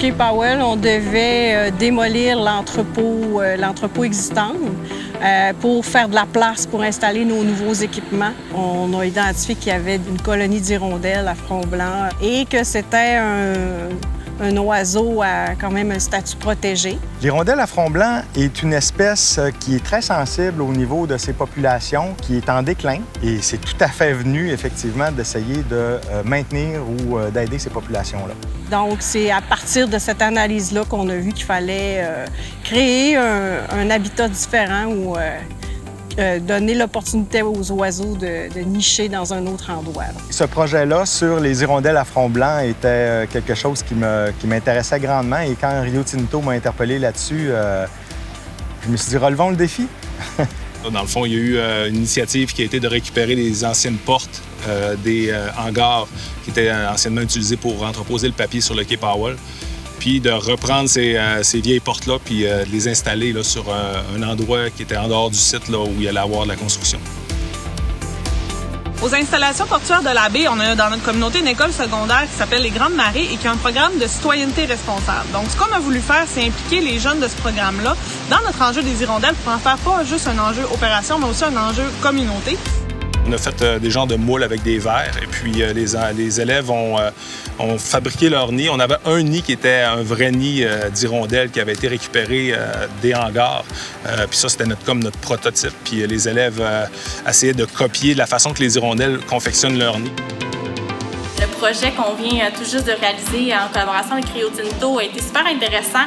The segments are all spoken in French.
Quai Powell, on devait démolir l'entrepôt existant pour faire de la place pour installer nos nouveaux équipements. On a identifié qu'il y avait une colonie d'hirondelles à front blanc et que c'était un oiseau à quand même un statut protégé. L'hirondelle à front blanc est une espèce qui est très sensible au niveau de ses populations, qui est en déclin. Et c'est tout à fait venu, effectivement, d'essayer de maintenir ou d'aider ces populations-là. Donc, c'est à partir de cette analyse-là qu'on a vu qu'il fallait créer un habitat différent ou donner l'opportunité aux oiseaux de nicher dans un autre endroit. Ce projet-là sur les hirondelles à front blanc était quelque chose qui m'intéressait grandement. Et quand Rio Tinto m'a interpellé là-dessus, je me suis dit, relevons le défi. Dans le fond, il y a eu une initiative qui a été de récupérer les anciennes portes des hangars qui étaient anciennement utilisés pour entreposer le papier sur le quai Powell, puis de reprendre ces vieilles portes-là puis de les installer là, sur un endroit qui était en dehors du site là, où il allait avoir de la construction. Aux installations portuaires de la baie, on a dans notre communauté une école secondaire qui s'appelle les Grandes Marées et qui a un programme de citoyenneté responsable. Donc, ce qu'on a voulu faire, c'est impliquer les jeunes de ce programme-là dans notre enjeu des hirondelles pour en faire pas juste un enjeu opération, mais aussi un enjeu communauté. On a fait des genres de moules avec des verres et puis les élèves ont fabriqué leur nid. On avait un nid qui était un vrai nid d'hirondelles qui avait été récupéré des hangars. Puis ça, c'était notre prototype. Puis les élèves essayaient de copier la façon que les hirondelles confectionnent leur nid. Le projet qu'on vient tout juste de réaliser en collaboration avec Rio Tinto a été super intéressant.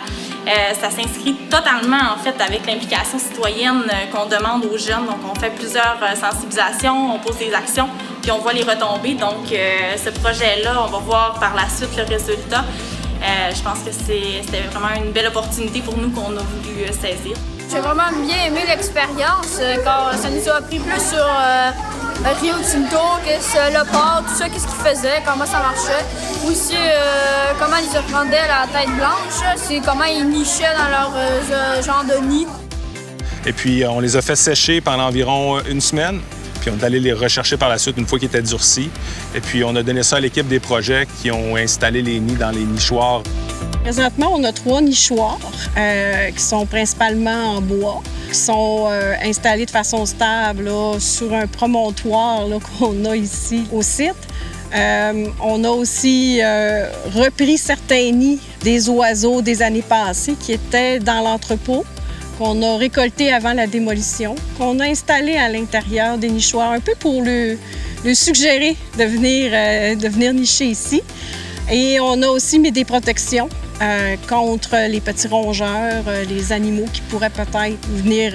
Ça s'inscrit totalement, en fait, avec l'implication citoyenne qu'on demande aux jeunes. Donc, on fait plusieurs sensibilisations, on pose des actions, puis on voit les retombées. Donc, ce projet-là, on va voir par la suite le résultat. Je pense que c'était vraiment une belle opportunité pour nous qu'on a voulu saisir. J'ai vraiment bien aimé l'expérience, car ça nous a appris plus sur Rio Tinto, le port, tout ça, qu'est-ce qu'ils faisaient, comment ça marchait. Aussi, comment ils apprendaient la tête blanche, c'est comment ils nichaient dans leur genre de nid. Et puis, on les a fait sécher pendant environ une semaine. Puis on est allé les rechercher par la suite une fois qu'ils étaient durcis. Et puis, on a donné ça à l'équipe des projets qui ont installé les nids dans les nichoirs. Présentement, on a 3 nichoirs qui sont principalement en bois, qui sont installés de façon stable là, sur un promontoire là, qu'on a ici au site. On a aussi repris certains nids des oiseaux des années passées qui étaient dans l'entrepôt, qu'on a récolté avant la démolition, qu'on a installé à l'intérieur des nichoirs, un peu pour le suggérer de venir nicher ici. Et on a aussi mis des protections contre les petits rongeurs, les animaux qui pourraient peut-être venir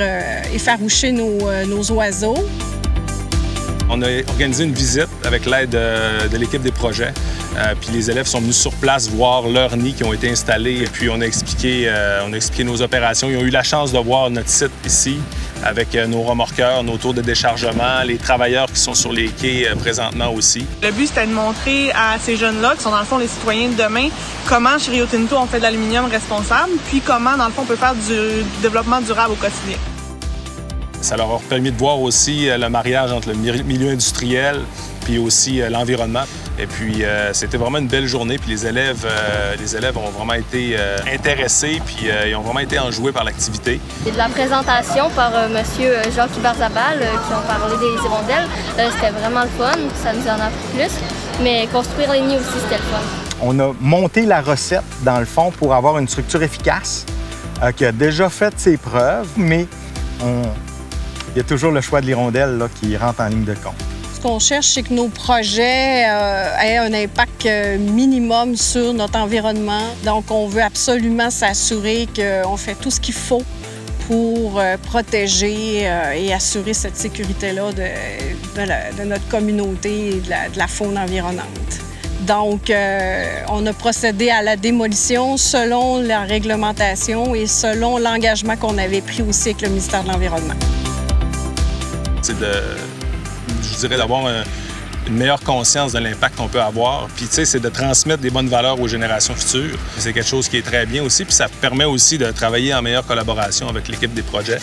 effaroucher nos oiseaux. On a organisé une visite avec l'aide de l'équipe des projets. Puis les élèves sont venus sur place voir leurs nids qui ont été installés. Et puis on a expliqué nos opérations. Ils ont eu la chance de voir notre site ici avec nos remorqueurs, nos tours de déchargement, les travailleurs qui sont sur les quais présentement aussi. Le but, c'était de montrer à ces jeunes-là, qui sont dans le fond les citoyens de demain, comment chez Rio Tinto on fait de l'aluminium responsable, puis comment dans le fond on peut faire du développement durable au quotidien. Ça leur a permis de voir aussi le mariage entre le milieu industriel puis aussi l'environnement. Et puis, c'était vraiment une belle journée. Puis les élèves ont vraiment été intéressés puis ils ont vraiment été enjoués par l'activité. C'est de la présentation par M. Jacques Barzabal qui ont parlé des hirondelles. C'était vraiment le fun, ça nous en a appris plus. Mais construire les nids aussi, c'était le fun. On a monté la recette, dans le fond, pour avoir une structure efficace qui a déjà fait ses preuves, mais il y a toujours le choix de l'hirondelle là, qui rentre en ligne de compte. Ce qu'on cherche, c'est que nos projets aient un impact minimum sur notre environnement. Donc, on veut absolument s'assurer qu'on fait tout ce qu'il faut pour protéger et assurer cette sécurité-là de notre communauté et de la faune environnante. Donc, on a procédé à la démolition selon la réglementation et selon l'engagement qu'on avait pris aussi avec le ministère de l'Environnement. C'est je dirais, d'avoir une meilleure conscience de l'impact qu'on peut avoir. Puis, tu sais, c'est de transmettre des bonnes valeurs aux générations futures. C'est quelque chose qui est très bien aussi. Puis, ça permet aussi de travailler en meilleure collaboration avec l'équipe des projets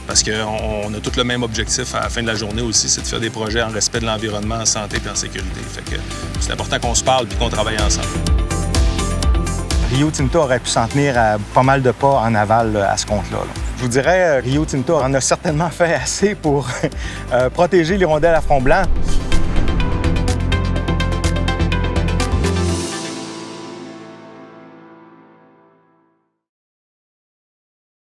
parce qu'on a tous le même objectif à la fin de la journée aussi, c'est de faire des projets en respect de l'environnement, en santé et en sécurité. Fait que c'est important qu'on se parle puis qu'on travaille ensemble. Rio Tinto aurait pu s'en tenir à pas mal de pas en aval à ce compte-là. Je vous dirais, Rio Tinto en a certainement fait assez pour protéger l'hirondelle à front blanc.